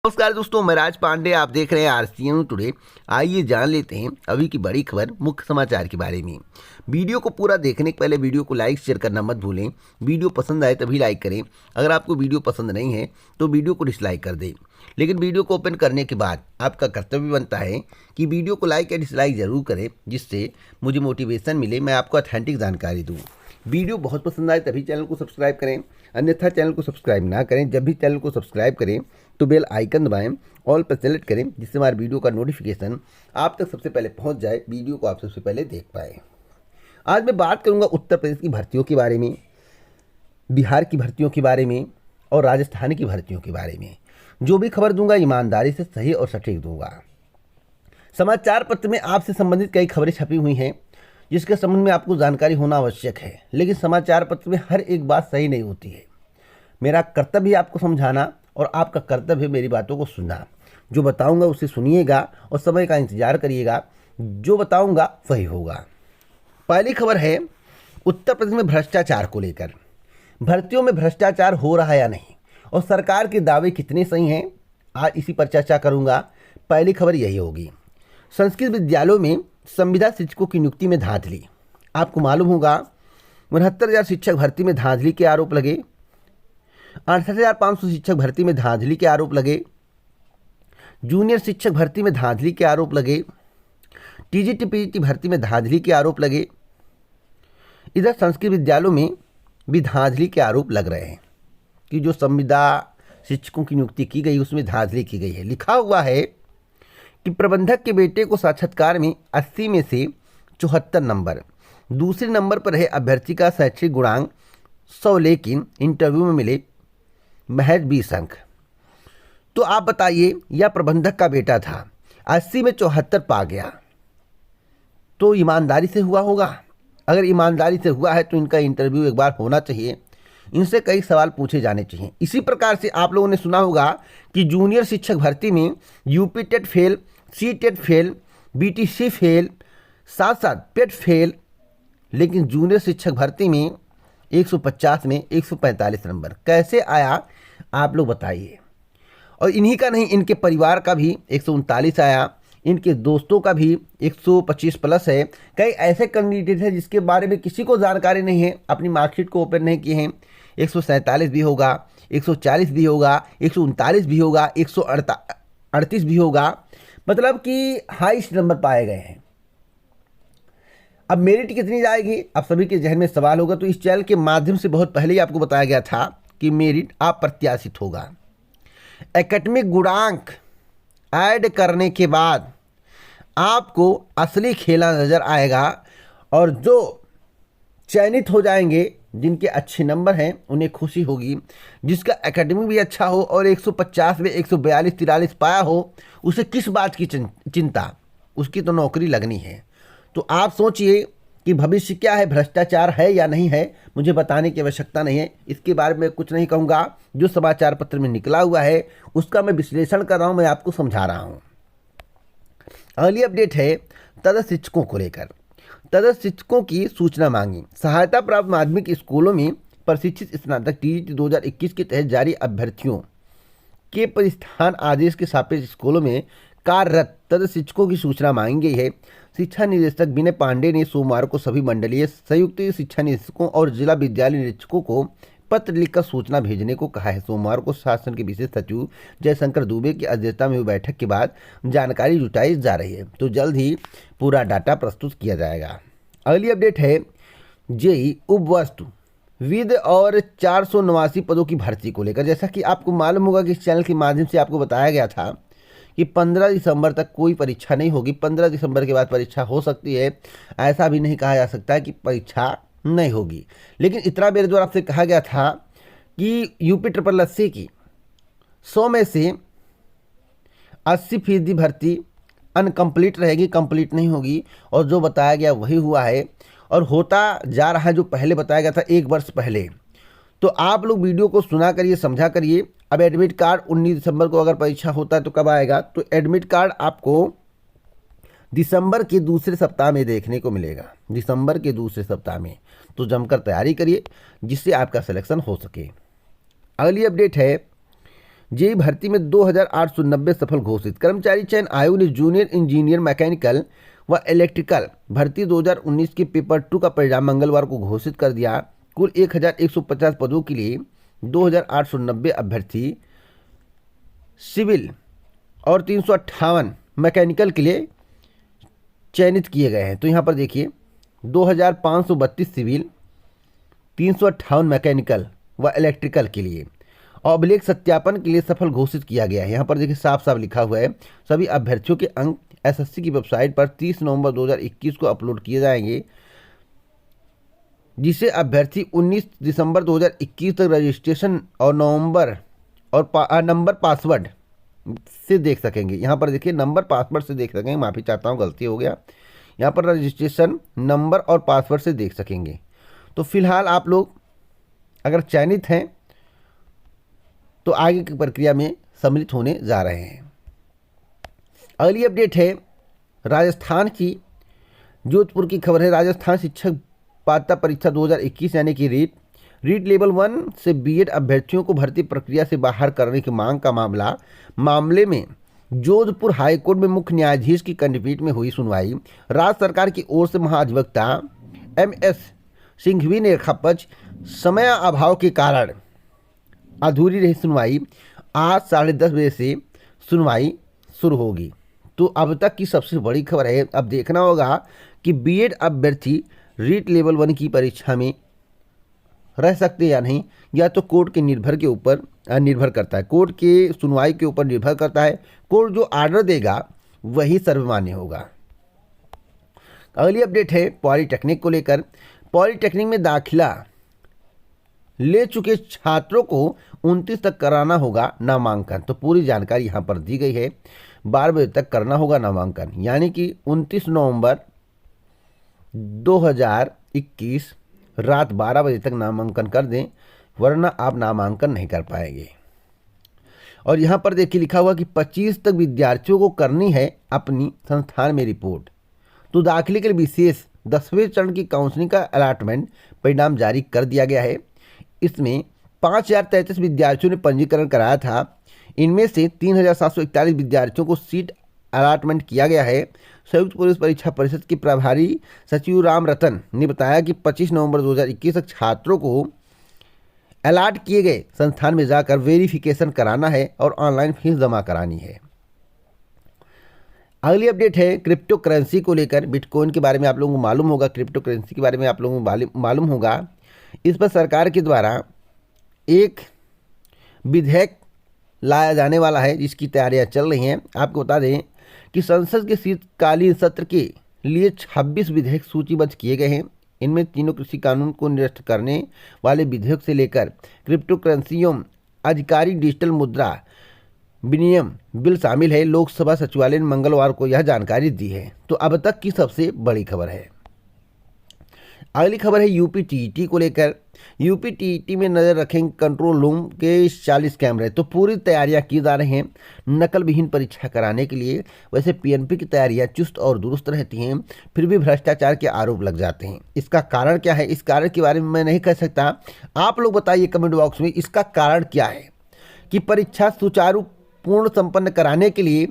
नमस्कार दोस्तों, मैं राज पांडे। आप देख रहे हैं आरसीएन टुडे। आइए जान लेते हैं अभी की बड़ी खबर, मुख्य समाचार के बारे में। वीडियो को पूरा देखने के पहले वीडियो को लाइक शेयर करना मत भूलें। वीडियो पसंद आए तभी लाइक करें। अगर आपको वीडियो पसंद नहीं है तो वीडियो को डिसलाइक कर दें। लेकिन वीडियो को ओपन करने के बाद आपका कर्तव्य बनता है कि वीडियो को लाइक या डिसलाइक ज़रूर करें, जिससे मुझे मोटिवेशन मिले, मैं आपको ऑथेंटिक जानकारी दूँ। वीडियो बहुत पसंद आए तभी चैनल को सब्सक्राइब करें, अन्यथा चैनल को सब्सक्राइब ना करें। जब भी चैनल को सब्सक्राइब करें तो बेल आइकन दबाएं, ऑल पर सेलेक्ट करें, जिससे हमारे वीडियो का नोटिफिकेशन आप तक सबसे पहले पहुंच जाए, वीडियो को आप सबसे पहले देख पाए। आज मैं बात करूंगा उत्तर प्रदेश की भर्तियों के बारे में, बिहार की भर्तियों के बारे में और राजस्थान की भर्तियों के बारे में। जो भी खबर दूंगा ईमानदारी से सही और सटीक दूंगा। समाचार पत्र में आपसे संबंधित कई खबरें छपी हुई हैं, जिसके संबंध में आपको जानकारी होना आवश्यक है। लेकिन समाचार पत्र में हर एक बात सही नहीं होती है। मेरा कर्तव्य है आपको समझाना और आपका कर्तव्य है मेरी बातों को सुनना। जो बताऊंगा उसे सुनिएगा और समय का इंतजार करिएगा। जो बताऊंगा वही होगा। पहली खबर है उत्तर प्रदेश में भ्रष्टाचार को लेकर। भर्तियों में भ्रष्टाचार हो रहा है या नहीं और सरकार के दावे कितने सही हैं, आज इसी पर चर्चा करूंगा। पहली खबर यही होगी। संस्कृत विद्यालयों में संविदा शिक्षकों की नियुक्ति में धांधली। आपको मालूम होगा 69,000 शिक्षक भर्ती में धांधली के आरोप लगे, 68,500 शिक्षक भर्ती में धांधली के आरोप लगे, जूनियर शिक्षक भर्ती में धांधली के आरोप लगे, टीजीटी पीजीटी भर्ती में धांधली के आरोप लगे। इधर संस्कृत विद्यालयों में भी धांधली के आरोप लग रहे हैं कि जो संविदा शिक्षकों की नियुक्ति की गई उसमें धांधली की गई है। लिखा हुआ है कि प्रबंधक के बेटे को साक्षात्कार में 80 में से 74 नंबर, दूसरे नंबर पर रहे अभ्यर्थी का शैक्षिक गुणांक 100, लेकिन इंटरव्यू में मिले महज 20 अंक। तो आप बताइए, यह प्रबंधक का बेटा था, 80 में 74 पा गया, तो ईमानदारी से हुआ होगा। अगर ईमानदारी से हुआ है तो इनका इंटरव्यू एक बार होना चाहिए, इनसे कई सवाल पूछे जाने चाहिए। इसी प्रकार से आप लोगों ने सुना होगा कि जूनियर शिक्षक भर्ती में यूपी टेट फेल, सी टेट फेल, बीटीसी फेल, साथ साथ पेट फेल, लेकिन जूनियर शिक्षक भर्ती में 150 में 145 नंबर कैसे आया, आप लोग बताइए। और इन्हीं का नहीं, इनके परिवार का भी 139 आया, इनके दोस्तों का भी 125 प्लस है। कई ऐसे कैंडिडेट हैं जिसके बारे में किसी को जानकारी नहीं है, अपनी मार्कशीट को ओपन नहीं किए हैं। 147 भी होगा, 140 भी होगा, 139 भी होगा, 138 भी होगा, मतलब कि हाईएस्ट नंबर पाए गए हैं। अब मेरिट कितनी जाएगी, आप सभी के जहन में सवाल होगा। तो इस चैनल के माध्यम से बहुत पहले ही आपको बताया गया था कि मेरिट अप्रत्याशित होगा। एकेडमिक गुणांक ऐड करने के बाद आपको असली खेला नज़र आएगा और जो चयनित हो जाएंगे, जिनके अच्छे नंबर हैं, उन्हें खुशी होगी। जिसका एकेडमिक भी अच्छा हो और 150 में 142-43 पाया हो, उसे किस बात की चिंता, उसकी तो नौकरी लगनी है। तो आप सोचिए कि भविष्य क्या है, भ्रष्टाचार है या नहीं है, मुझे बताने की आवश्यकता नहीं है। इसके बारे में कुछ नहीं कहूँगा। जो समाचार पत्र में निकला हुआ है उसका मैं विश्लेषण कर रहा हूँ, मैं आपको समझा रहा हूँ। अगली अपडेट है तदस्थ शिक्षकों को लेकर। तदस्थ शिक्षकों की सूचना मांगी। सहायता प्राप्त माध्यमिक स्कूलों में प्रशिक्षित स्नातक टीजीटी 2021 के तहत जारी अभ्यर्थियों के परिस्थान आदेश के सापेक्ष स्कूलों में कार्यरत तदस्थ शिक्षकों की सूचना मांगी गई है। शिक्षा निदेशक विनय पांडे ने सोमवार को सभी मंडलीय संयुक्त शिक्षा निदेशकों और जिला विद्यालय निरीक्षकों को पत्र लिखकर सूचना भेजने को कहा है। सोमवार को शासन के विशेष सचिव जयशंकर दुबे की अध्यक्षता में हुई बैठक के बाद जानकारी जुटाई जा रही है, तो जल्द ही पूरा डाटा प्रस्तुत किया जाएगा। अगली अपडेट है जेईई उपवस्तु विद और 489 पदों की भर्ती को लेकर। जैसा कि आपको मालूम होगा कि इस चैनल के माध्यम से आपको बताया गया था कि 15 दिसंबर तक कोई परीक्षा नहीं होगी। 15 दिसंबर के बाद परीक्षा हो सकती है, ऐसा भी नहीं कहा जा सकता कि परीक्षा नहीं होगी। लेकिन इतना मेरे द्वारा आपसे कहा गया था कि यूपी SSSC की 100 में से 80% भर्ती अनकम्प्लीट रहेगी, कंप्लीट नहीं होगी। और जो बताया गया वही हुआ है और होता जा रहा है, जो पहले बताया गया था 1 वर्ष पहले। तो आप लोग वीडियो को सुना करिए, समझा करिए। अब एडमिट कार्ड 19 दिसंबर को अगर परीक्षा होता है तो कब आएगा, तो एडमिट कार्ड आपको दिसंबर के दूसरे सप्ताह में देखने को मिलेगा। दिसंबर के दूसरे सप्ताह में, तो जमकर तैयारी करिए जिससे आपका सिलेक्शन हो सके। अगली अपडेट है जेई भर्ती में 2890 सफल घोषित। कर्मचारी चयन आयोग ने जूनियर इंजीनियर मैकेनिकल व इलेक्ट्रिकल भर्ती 2019 के पेपर 2 का परिणाम मंगलवार को घोषित कर दिया। कुल 1150 पदों के लिए 2890 अभ्यर्थी सिविल और 358 मैकेनिकल के लिए चयनित किए गए हैं। तो यहाँ पर देखिए 2532 सिविल, 358 मैकेनिकल व इलेक्ट्रिकल के लिए अभिलेख सत्यापन के लिए सफल घोषित किया गया है। यहाँ पर देखिए साफ साफ लिखा हुआ है सभी अभ्यर्थियों के अंक एसएससी की वेबसाइट पर 30 नवंबर 2021 को अपलोड किए जाएंगे, जिसे अभ्यर्थी 19 दिसंबर 2021 तक रजिस्ट्रेशन और नंबर पासवर्ड से देख सकेंगे। यहाँ पर देखिए नंबर पासवर्ड से देख सकेंगे, माफ़ी चाहता हूँ गलती हो गया, यहाँ पर रजिस्ट्रेशन नंबर और पासवर्ड से देख सकेंगे। तो फिलहाल आप लोग अगर चयनित हैं तो आगे की प्रक्रिया में सम्मिलित होने जा रहे हैं। अगली अपडेट है राजस्थान की, जोधपुर की खबर है। राजस्थान शिक्षक पात्रता परीक्षा 2021 यानी कि रीट लेवल 1 से बीएड अभ्यर्थियों को भर्ती प्रक्रिया से बाहर करने की मांग का मामले में जोधपुर हाईकोर्ट में मुख्य न्यायाधीश की खंडपीठ में हुई सुनवाई। राज्य सरकार की ओर से महाधिवक्ता MS सिंघवी ने रखा पक्ष, समय अभाव के कारण अधूरी रही सुनवाई। आज 10:30 बजे से सुनवाई शुरू होगी। तो अब तक की सबसे बड़ी खबर है, अब देखना होगा कि बीएड अभ्यर्थी रीट लेवल 1 की परीक्षा में रह सकते या नहीं, या तो कोर्ट के निर्भर करता है, कोर्ट के सुनवाई के ऊपर निर्भर करता है। कोर्ट जो आर्डर देगा वही सर्वमान्य होगा। अगली अपडेट है पॉलीटेक्निक को लेकर। पॉलीटेक्निक में दाखिला ले चुके छात्रों को 29 तक कराना होगा नामांकन। तो पूरी जानकारी यहाँ पर दी गई है, 12 बजे तक करना होगा नामांकन, यानी कि 29 नवंबर 2021 रात 12 बजे तक नामांकन कर दें, वरना आप नामांकन नहीं कर पाएंगे। और यहाँ पर देखिए लिखा हुआ कि 25 तक विद्यार्थियों को करनी है अपनी संस्थान में रिपोर्ट। तो दाखिले के लिए विशेष 10वें चरण की काउंसलिंग का अलॉटमेंट परिणाम जारी कर दिया गया है। इसमें 5033 विद्यार्थियों ने पंजीकरण कराया था। इनमें से 3741 विद्यार्थियों को सीट अलॉटमेंट किया गया है। संयुक्त पुलिस परीक्षा परिषद के प्रभारी सचिव राम रतन ने बताया कि 25 नवंबर 2021 तक छात्रों को अलॉट किए गए संस्थान में जाकर वेरिफिकेशन कराना है और ऑनलाइन फीस जमा करानी है। अगली अपडेट है क्रिप्टो करेंसी को लेकर। बिटकॉइन के बारे में आप लोगों को मालूम होगा, क्रिप्टो करेंसी के बारे में आप लोगों को मालूम होगा। इस पर सरकार के द्वारा एक विधेयक लाया जाने वाला है, जिसकी तैयारियां चल रही हैं। आपको बता दें कि संसद के शीतकालीन सत्र के लिए 26 विधेयक सूचीबद्ध किए गए हैं। इनमें तीनों कृषि कानून को निरस्त करने वाले विधेयक से लेकर क्रिप्टो करेंसियों आधिकारिक डिजिटल मुद्रा विनिमय बिल शामिल है। लोकसभा सचिवालय ने मंगलवार को यह जानकारी दी है। तो अब तक की सबसे बड़ी खबर है। अगली खबर है यूपी टीईटी को लेकर। यूपी टीईटी में नजर रखेंगे कंट्रोल रूम के 40 कैमरे। तो पूरी तैयारियां की जा रही हैं नकल विहीन परीक्षा कराने के लिए। वैसे पीएनपी की तैयारियां चुस्त और दुरुस्त रहती हैं, फिर भी भ्रष्टाचार के आरोप लग जाते हैं। इसका कारण क्या है, इस कारण के बारे में मैं नहीं कह सकता, आप लोग बताइए कमेंट बॉक्स में इसका कारण क्या है कि परीक्षा सुचारू पूर्ण संपन्न कराने के लिए,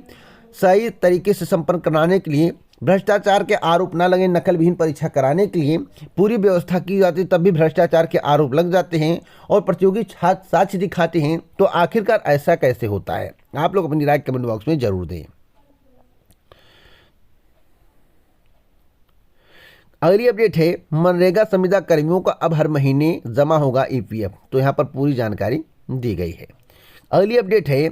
सही तरीके से संपन्न कराने के लिए, भ्रष्टाचार के आरोप ना लगे, नकल विहीन परीक्षा कराने के लिए पूरी व्यवस्था की जाती है, तब भी भ्रष्टाचार के आरोप लग जाते हैं और प्रतियोगी छात्र साक्ष्य दिखाते हैं। तो आखिरकार ऐसा कैसे होता है, आप लोग अपनी राय कमेंट बॉक्स में जरूर दें। अगली अपडेट है मनरेगा संविदा कर्मियों का अब हर महीने जमा होगा ईपीएफ। तो यहाँ पर पूरी जानकारी दी गई है। अगली अपडेट है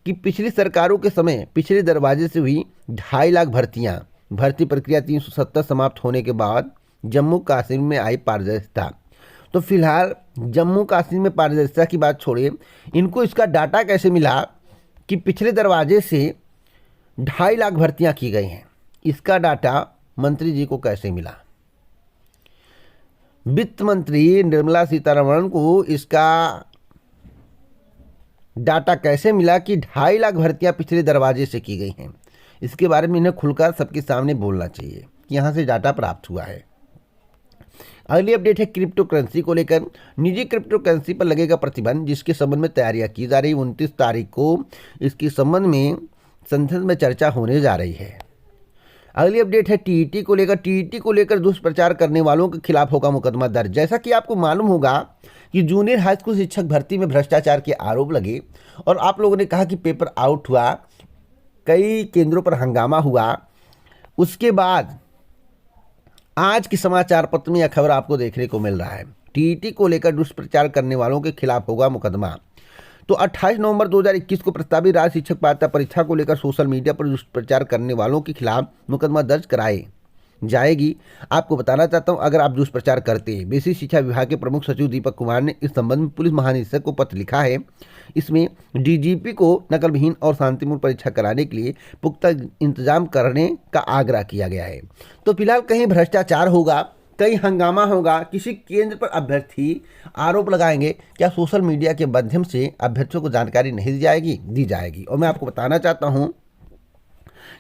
कि पिछली सरकारों के समय पिछले दरवाजे से हुई 2.5 लाख भर्ती प्रक्रिया 370 समाप्त होने के बाद जम्मू कश्मीर में आई पारदर्शिता। तो फिलहाल जम्मू कश्मीर में पारदर्शिता की बात छोड़िए, इनको इसका डाटा कैसे मिला कि पिछले दरवाजे से 2.5 लाख भर्तियां की गई हैं, इसका डाटा मंत्री जी को कैसे मिला। वित्त मंत्री निर्मला सीतारमण को इसका डाटा कैसे मिला कि 2.5 लाख भर्तियां पिछले दरवाजे से की गई हैं, इसके बारे में इन्हें खुलकर सबके सामने बोलना चाहिए कि यहाँ से डाटा प्राप्त हुआ है। अगली अपडेट है क्रिप्टो करेंसी को लेकर। निजी क्रिप्टो करेंसी पर लगेगा प्रतिबंध, जिसके संबंध में तैयारियां की जा रही। 29 तारीख को इसके संबंध में संसद में चर्चा होने जा रही है। अगली अपडेट है टीईटी को लेकर। टीईटी को लेकर दुष्प्रचार करने वालों के खिलाफ होगा मुकदमा दर्ज। जैसा कि आपको मालूम होगा कि जूनियर हाई स्कूल शिक्षक भर्ती में भ्रष्टाचार के आरोप लगे और आप लोगों ने कहा कि पेपर आउट हुआ, कई केंद्रों पर हंगामा हुआ। उसके बाद आज के समाचार पत्र में यह खबर आपको देखने को मिल रहा है, टीईटी को लेकर दुष्प्रचार करने वालों के खिलाफ होगा मुकदमा। तो 28 नवंबर 2021 को प्रस्तावित राज्य शिक्षक पात्रता परीक्षा को लेकर सोशल मीडिया पर दुष्प्रचार करने वालों के खिलाफ मुकदमा दर्ज कराई जाएगी। आपको बताना चाहता हूं, अगर आप दुष्प्रचार करते हैं, बेसिक शिक्षा विभाग के प्रमुख सचिव दीपक कुमार ने इस संबंध में पुलिस महानिदेशक को पत्र लिखा है। इसमें डीजीपी को नकलविहीन और शांतिपूर्ण परीक्षा कराने के लिए पुख्ता इंतजाम करने का आग्रह किया गया है। तो फिलहाल कहीं भ्रष्टाचार होगा, कहीं हंगामा होगा, किसी केंद्र पर अभ्यर्थी आरोप लगाएंगे, क्या सोशल मीडिया के माध्यम से अभ्यर्थियों को जानकारी नहीं दी जाएगी। और मैं आपको बताना चाहता हूं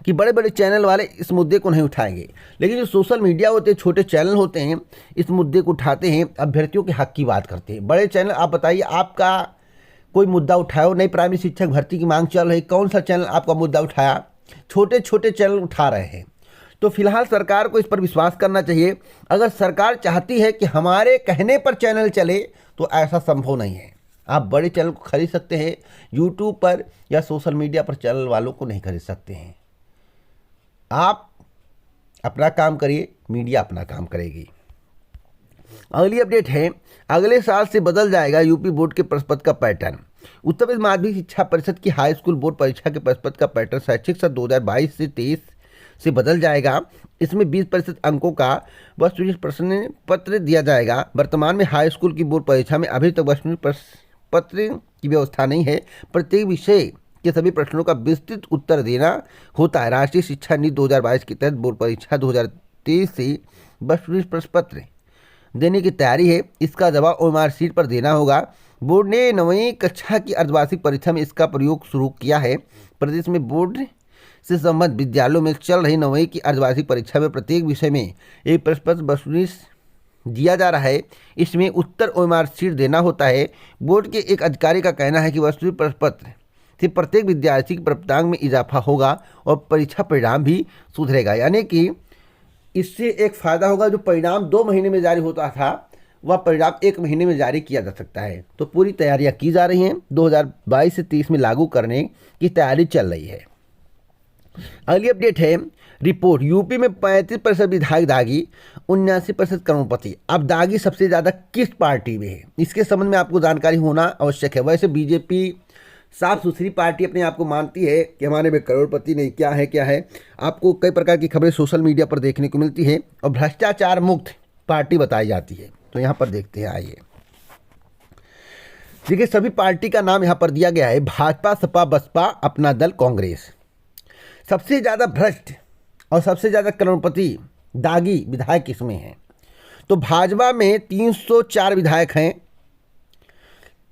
कि बड़े बड़े चैनल वाले इस मुद्दे को नहीं उठाएंगे, लेकिन जो सोशल मीडिया होते हैं, छोटे चैनल होते हैं, इस मुद्दे को उठाते हैं, अभ्यर्थियों के हक की बात करते हैं। बड़े चैनल, आप बताइए, आपका कोई मुद्दा उठाओ, नई प्राइमरी शिक्षक भर्ती की मांग चल रही, कौन सा चैनल आपका मुद्दा उठाया? छोटे छोटे चैनल उठा रहे हैं। तो फिलहाल सरकार को इस पर विश्वास करना चाहिए। अगर सरकार चाहती है कि हमारे कहने पर चैनल चले, तो ऐसा संभव नहीं है। आप बड़े चैनल को खरीद सकते हैं, यूट्यूब पर या सोशल मीडिया पर चैनल वालों को नहीं खरीद सकते हैं। आप अपना काम करिए, मीडिया अपना काम करेगी। अगली अपडेट है, अगले साल से बदल जाएगा यूपी बोर्ड के प्रश्न पत्र का पैटर्न। उत्तर प्रदेश माध्यमिक शिक्षा परिषद की हाई स्कूल बोर्ड परीक्षा के प्रश्न पत्र का पैटर्न शैक्षिक सत्र 2022 से 23 से बदल जाएगा। इसमें 20% अंकों का वस्तुनिष्ठ प्रश्न पत्र दिया जाएगा। वर्तमान में हाई स्कूल की बोर्ड परीक्षा में अभी तक वस्तुनिष्ठ प्रश्न पत्र की व्यवस्था नहीं है। प्रत्येक विषय के सभी प्रश्नों का विस्तृत उत्तर देना होता है। राष्ट्रीय शिक्षा नीति 2022 के तहत बोर्ड परीक्षा 2023 से वस्तुनिष्ठ प्रश्न पत्र देने की तैयारी है। इसका जवाब ओएमआर शीट पर देना होगा। बोर्ड ने 9वीं कक्षा की अर्धवार्षिक परीक्षा में इसका प्रयोग शुरू किया है। प्रदेश में बोर्ड से संबद्ध विद्यालयों में चल रही 9वीं की अर्धवार्षिक परीक्षा में प्रत्येक विषय में एक प्रश्न पत्र वस्तुनिष्ठ दिया जा रहा है। इसमें उत्तर ओएमआर शीट देना होता है। बोर्ड के एक अधिकारी का कहना है कि वस्तुनिष्ठ प्रश्न पत्र से प्रत्येक विद्यार्थी के प्राप्तांक में इजाफा होगा और परीक्षा परिणाम भी सुधरेगा। यानी कि इससे एक फ़ायदा होगा, जो परिणाम 2 महीने में जारी होता था, वह परिणाम 1 महीने में जारी किया जा सकता है। तो पूरी तैयारियां की जा रही हैं, 2022 से 30 में लागू करने की तैयारी चल रही है। अगली अपडेट है रिपोर्ट, यूपी में 35% विधायक दागी, 79% करोड़पति। अब दागी सबसे ज़्यादा किस पार्टी में है, इसके संबंध में आपको जानकारी होना आवश्यक है। वैसे बीजेपी साफ सुथरी पार्टी अपने आप को मानती है कि हमारे में करोड़पति नहीं, क्या है। आपको कई प्रकार की खबरें सोशल मीडिया पर देखने को मिलती है और भ्रष्टाचार मुक्त पार्टी बताई जाती है। तो यहाँ पर देखते हैं, आइए देखिए, सभी पार्टी का नाम यहाँ पर दिया गया है, भाजपा, सपा, बसपा, अपना दल, कांग्रेस। सबसे ज़्यादा भ्रष्ट और सबसे ज़्यादा करोड़पति दागी विधायक किसमें हैं? तो भाजपा में 304 विधायक हैं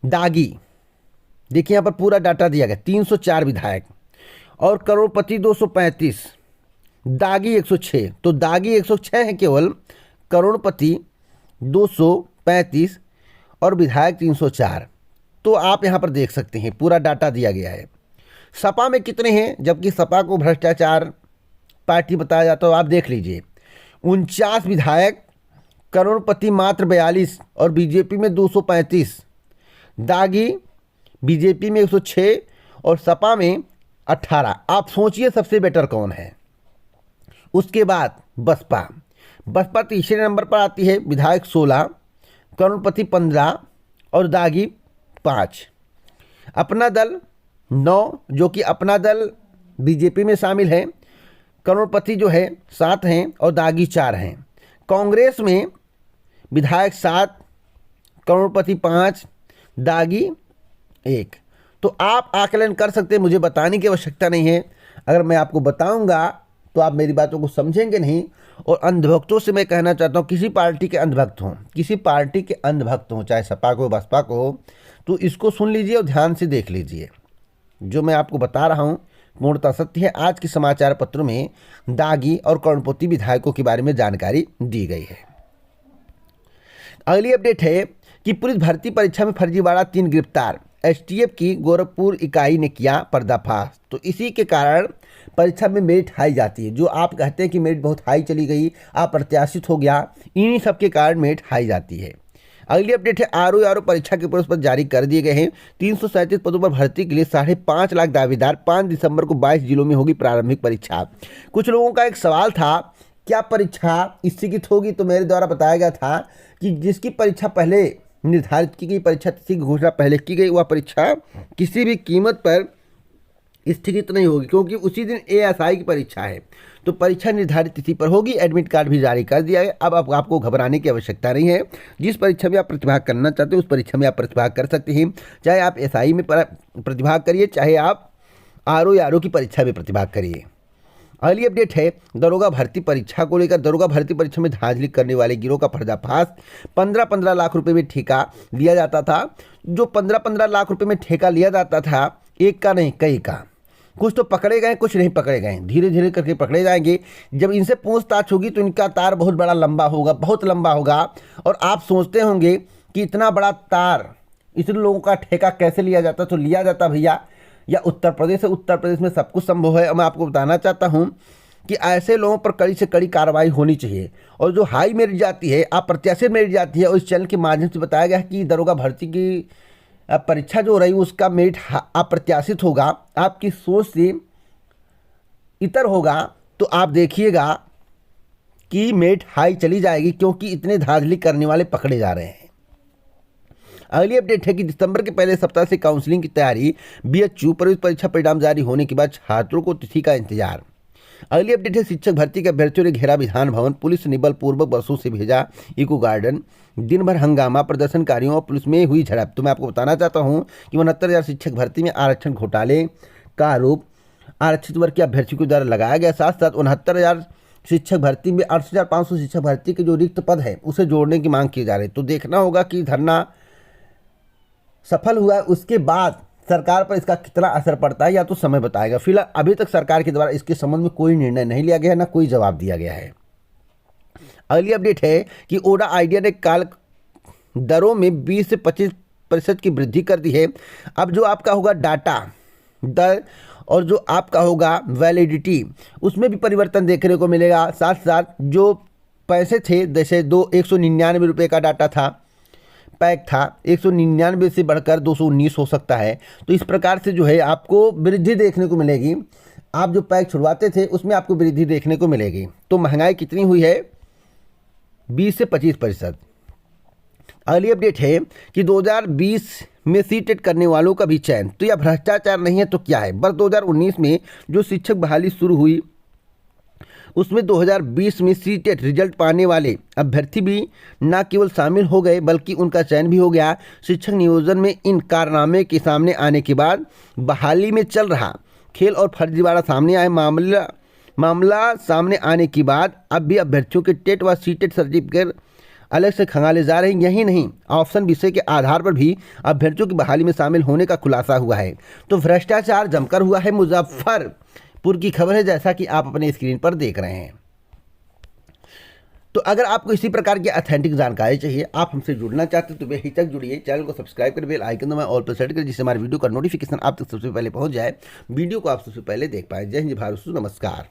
दागी। देखिए यहाँ पर पूरा डाटा दिया गया, 304 विधायक, और करोड़पति 235, दागी 106। तो दागी 106 है केवल, करोड़पति 235 और विधायक 304। तो आप यहाँ पर देख सकते हैं पूरा डाटा दिया गया है। सपा में कितने हैं, जबकि सपा को भ्रष्टाचार पार्टी बताया जाता है, तो आप देख लीजिए, 49 विधायक, करोड़पति मात्र 42 और बीजेपी में 235, दागी बीजेपी में 106 और सपा में 18। आप सोचिए सबसे बेटर कौन है। उसके बाद बसपा तीसरे नंबर पर आती है, विधायक 16, करोड़पति 15 और दागी 5। अपना दल 9, जो कि अपना दल बीजेपी में शामिल है, करोड़पति जो है 7 हैं और दागी 4 हैं। कांग्रेस में विधायक 7, करोड़पति 5, दागी 1। तो आप आकलन कर सकते हैं, मुझे बताने की आवश्यकता नहीं है। अगर मैं आपको बताऊंगा तो आप मेरी बातों को समझेंगे नहीं। और अंधभक्तों से मैं कहना चाहता हूं, किसी पार्टी के अंधभक्त हों, चाहे सपा को बसपा को हो, तो इसको सुन लीजिए और ध्यान से देख लीजिए। जो मैं आपको बता रहा हूं पूर्णतः सत्य है। आज के समाचार पत्रों में दागी और करोड़पति विधायकों के बारे में जानकारी दी गई है। अगली अपडेट है कि पुलिस भर्ती परीक्षा में फर्जीवाड़ा 3 गिरफ्तार, एसटीएफ की गोरखपुर इकाई ने किया पर्दाफाश। तो इसी के कारण परीक्षा में मेरिट हाई जाती है। जो आप कहते हैं कि मेरिट बहुत हाई चली गई, अप्रत्याशित हो गया, इन्हीं सब के कारण मेरिट हाई जाती है। अगली अपडेट है आरओ परीक्षा के प्रश्न पत्र जारी कर दिए गए हैं। 337 पदों पर भर्ती के लिए 5.5 लाख दावेदार। 5 दिसंबर को 22 जिलों में होगी प्रारंभिक परीक्षा। कुछ लोगों का एक सवाल था, क्या परीक्षा स्थगित होगी? तो मेरे द्वारा बताया गया था कि जिसकी परीक्षा पहले निर्धारित की गई, परीक्षा तिथि की घोषणा पहले की गई, वह परीक्षा किसी भी कीमत पर स्थगित नहीं होगी, क्योंकि उसी दिन एएसआई की परीक्षा है। तो परीक्षा निर्धारित तिथि पर होगी। एडमिट कार्ड भी जारी कर दिया है। अब आपको घबराने की आवश्यकता नहीं है। जिस परीक्षा में आप प्रतिभाग करना चाहते हैं उस परीक्षा में आप प्रतिभाग कर सकते हैं। चाहे आप एसआई में प्रतिभाग करिए, चाहे आप आरओ की परीक्षा में प्रतिभाग करिए। अगली अपडेट है दरोगा भर्ती परीक्षा को लेकर। दरोगा भर्ती परीक्षा में धांधली करने वाले गिरोह का पर्दाफाश। 15-15 लाख रुपए में ठेका लिया जाता था। जो 15-15 लाख रुपए में ठेका लिया जाता था, एक का नहीं कई का। कुछ तो पकड़े गए, कुछ नहीं पकड़े गए। धीरे धीरे करके पकड़े जाएंगे। जब इनसे पूछताछ होगी तो इनका तार बहुत बड़ा लंबा होगा, बहुत लंबा होगा। और आप सोचते होंगे कि इतना बड़ा तार, इतने लोगों का ठेका कैसे लिया जाता? तो लिया जाता भैया या उत्तर प्रदेश है। उत्तर प्रदेश में सब कुछ संभव है। मैं आपको बताना चाहता हूं कि ऐसे लोगों पर कड़ी से कड़ी कार्रवाई होनी चाहिए। और जो हाई मेरिट जाती है, अप्रत्याशित मेरिट जाती है, और इस चैनल के माध्यम से बताया गया है कि दरोगा भर्ती की परीक्षा जो हो रही है उसका मेरिट अप्रत्याशित होगा, आपकी सोच से इतर होगा, तो आप देखिएगा कि मेरिट हाई चली जाएगी, क्योंकि इतने धांधली करने वाले पकड़े जा रहे हैं। अगली अपडेट है कि दिसंबर के पहले सप्ताह से काउंसलिंग की तैयारी। बीएचयू प्रवेश परीक्षा परिणाम जारी होने के बाद छात्रों को तिथि का इंतजार। अगली अपडेट है शिक्षक भर्ती के अभ्यर्थियों ने घेरा विधान भवन। पुलिस ने बलपूर्वक बसों से भेजा इको गार्डन। दिन भर हंगामा, प्रदर्शनकारियों और पुलिस में हुई झड़प। तो मैं आपको बताना चाहता हूं कि 69,000 शिक्षक भर्ती में आरक्षण घोटाले का आरोप आरक्षित वर्ग के अभ्यर्थियों के द्वारा लगाया गया। साथ साथ 69,000 शिक्षक भर्ती में 68,500 शिक्षक भर्ती के जो रिक्त पद है उसे जोड़ने की मांग की जा रही है। तो देखना होगा कि धरना सफल हुआ, उसके बाद सरकार पर इसका कितना असर पड़ता है या तो समय बताएगा। फिलहाल अभी तक सरकार के द्वारा इसके संबंध में कोई निर्णय नहीं लिया गया है, ना कोई जवाब दिया गया है। अगली अपडेट है कि ओडा आइडिया ने काल दरों में 20 से 25% की वृद्धि कर दी है। अब जो आपका होगा डाटा दर और जो आपका होगा वैलिडिटी, उसमें भी परिवर्तन देखने को मिलेगा। साथ साथ जो पैसे थे, जैसे 199 रुपये का डाटा था, पैक था, 199 से बढ़कर 219 हो सकता है। तो इस प्रकार से जो है आपको वृद्धि देखने को मिलेगी। आप जो पैक छुड़वाते थे उसमें आपको वृद्धि देखने को मिलेगी। तो महंगाई कितनी हुई है? 20 से 25%। अगली अपडेट है कि 2020 में सीटेट करने वालों का भी चयन। तो यह भ्रष्टाचार नहीं है तो क्या है? वर्ष 2019 में जो शिक्षक बहाली शुरू हुई उसमें 2020 में सीटेट रिजल्ट पाने वाले अभ्यर्थी भी न केवल शामिल हो गए बल्कि उनका चयन भी हो गया। शिक्षक नियोजन में इन कारनामे के सामने आने के बाद बहाली में चल रहा खेल और फर्जीवाड़ा सामने आए। मामला सामने आने के बाद अब भी अभ्यर्थियों के टेट व सीटेट सर्टिफिकेट अलग से खंगाले जा रहे हैं। यही नहीं, ऑप्शन विषय के आधार पर भी अभ्यर्थियों की बहाली में शामिल होने का खुलासा हुआ है। तो भ्रष्टाचार जमकर हुआ है। मुजफ्फरपुर की खबर है, जैसा कि आप अपने स्क्रीन पर देख रहे हैं। तो अगर आपको इसी प्रकार की ऑथेंटिक जानकारी चाहिए, आप हमसे जुड़ना चाहते हैं तो बेहिचक जुड़िए। चैनल को सब्सक्राइब कर बेल आइकन दबाएं, ऑल पर सेट करें, जिससे हमारे वीडियो का नोटिफिकेशन आप तक सबसे पहले पहुंच जाए, वीडियो को आप सबसे पहले देख पाए। जय हिंद, भारत, नमस्कार।